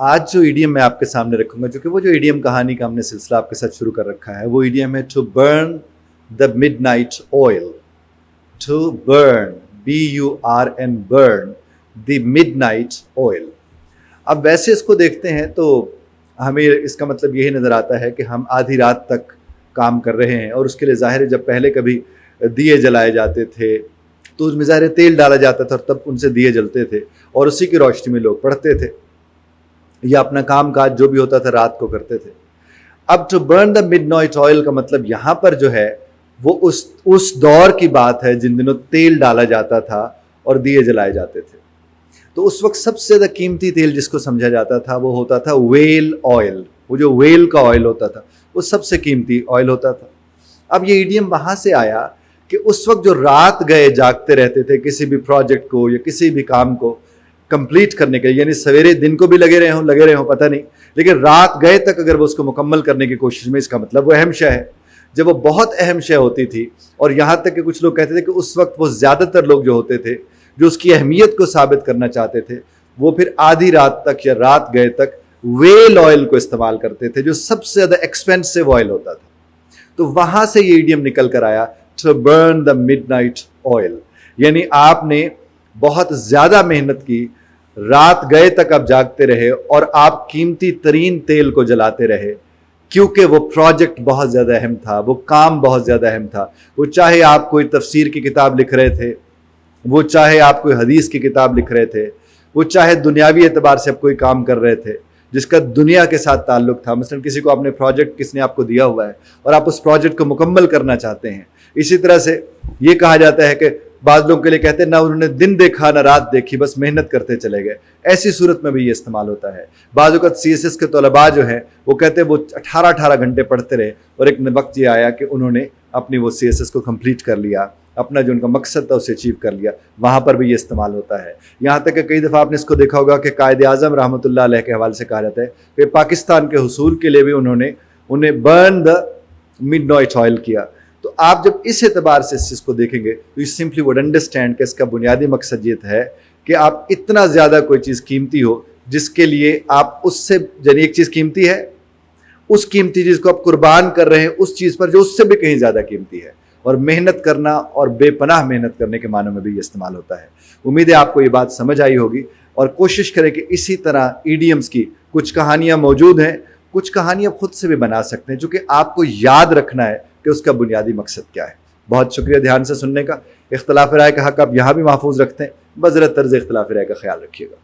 آج جو ایڈیم میں آپ کے سامنے رکھوں گا، جو جو ایڈیم کہانی کا ہم نے سلسلہ آپ کے ساتھ شروع کر رکھا ہے، وہ ایڈیم ہے to burn the midnight oil. To burn BURN burn the midnight oil. اب ویسے اس کو دیکھتے ہیں تو ہمیں اس کا مطلب یہی نظر آتا ہے کہ ہم آدھی رات تک کام کر رہے ہیں، اور اس کے لیے ظاہر ہے جب پہلے کبھی دیے جلائے جاتے تھے تو اس میں ظاہر تیل ڈالا جاتا تھا اور تب ان سے دیے جلتے تھے اور اسی کی روشنی میں لوگ پڑھتے تھے یا اپنا کام کاج جو بھی ہوتا تھا رات کو کرتے تھے. اب to burn the midnight oil کا مطلب یہاں پر جو ہے وہ اس دور کی بات ہے جن دنوں تیل ڈالا جاتا تھا اور دیے جلائے جاتے تھے. تو اس وقت سب سے زیادہ قیمتی تیل جس کو سمجھا جاتا تھا وہ ہوتا تھا ویل آئل. وہ جو ویل کا آئل ہوتا تھا وہ سب سے قیمتی آئل ہوتا تھا. اب یہ ایڈیم وہاں سے آیا کہ اس وقت جو رات گئے جاگتے رہتے تھے کسی بھی پروجیکٹ کو یا کسی بھی کام کو کمپلیٹ کرنے کے لیے، یعنی سویرے دن کو بھی لگے رہے ہوں پتہ نہیں، لیکن رات گئے تک اگر وہ اس کو مکمل کرنے کی کوشش میں، اس کا مطلب وہ اہم شے ہے. جب وہ بہت اہم شے ہوتی تھی، اور یہاں تک کہ کچھ لوگ کہتے تھے کہ اس وقت وہ زیادہ تر لوگ جو ہوتے تھے جو اس کی اہمیت کو ثابت کرنا چاہتے تھے وہ پھر آدھی رات تک یا رات گئے تک ویل آئل کو استعمال کرتے تھے جو سب سے زیادہ ایکسپینسو آئل ہوتا تھا. تو وہاں سے یہ ایڈیم نکل کر آیا to burn the midnight oil, یعنی آپ نے بہت زیادہ محنت کی، رات گئے تک آپ جاگتے رہے اور آپ قیمتی ترین تیل کو جلاتے رہے، کیونکہ وہ پروجیکٹ بہت زیادہ اہم تھا، وہ کام بہت زیادہ اہم تھا. وہ چاہے آپ کوئی تفسیر کی کتاب لکھ رہے تھے، وہ چاہے آپ کوئی حدیث کی کتاب لکھ رہے تھے، وہ چاہے دنیاوی اعتبار سے آپ کوئی کام کر رہے تھے جس کا دنیا کے ساتھ تعلق تھا. مثلا کسی کو آپ نے پروجیکٹ کس نے آپ کو دیا ہوا ہے اور آپ اس پروجیکٹ کو مکمل کرنا چاہتے ہیں. اسی طرح سے یہ کہا جاتا ہے کہ بعض لوگوں کے لیے کہتے ہیں نہ انہوں نے دن دیکھا نہ رات دیکھی، بس محنت کرتے چلے گئے. ایسی صورت میں بھی یہ استعمال ہوتا ہے. بعض اوقات CSS کے طلباء جو ہیں وہ کہتے ہیں وہ 18 گھنٹے پڑھتے رہے اور ایک وقت یہ آیا کہ انہوں نے اپنی وہ CSS کو کمپلیٹ کر لیا، اپنا جو ان کا مقصد تھا اسے اچیو کر لیا. وہاں پر بھی یہ استعمال ہوتا ہے. یہاں تک کہ کئی دفعہ آپ نے اس کو دیکھا ہوگا کہ قائد اعظم رحمۃ اللہ علیہ کے حوالے سے کہا جاتا ہے کہ پاکستان کے حصول کے لیے بھی انہیں burn the midnight oil کیا. تو آپ جب اس اعتبار سے اس چیز کو دیکھیں گے تو یو سمپلی وڈ انڈرسٹینڈ کہ اس کا بنیادی مقصد یہ ہے کہ آپ اتنا زیادہ کوئی چیز قیمتی ہو جس کے لیے آپ اس سے، یعنی ایک چیز قیمتی ہے، اس قیمتی چیز کو آپ قربان کر رہے ہیں اس چیز پر جو اس سے بھی کہیں زیادہ قیمتی ہے. اور محنت کرنا اور بے پناہ محنت کرنے کے معنوں میں بھی یہ استعمال ہوتا ہے. امید ہے آپ کو یہ بات سمجھ آئی ہوگی، اور کوشش کریں کہ اسی طرح ایڈیمز کی کچھ کہانیاں موجود ہیں، کچھ کہانیاں خود سے بھی بنا سکتے ہیں، جو کہ آپ کو یاد رکھنا ہے کہ اس کا بنیادی مقصد کیا ہے. بہت شکریہ دھیان سے سننے کا. اختلاف رائے کا حق آپ یہاں بھی محفوظ رکھتے ہیں. بذرت طرز اختلاف رائے کا خیال رکھیے گا.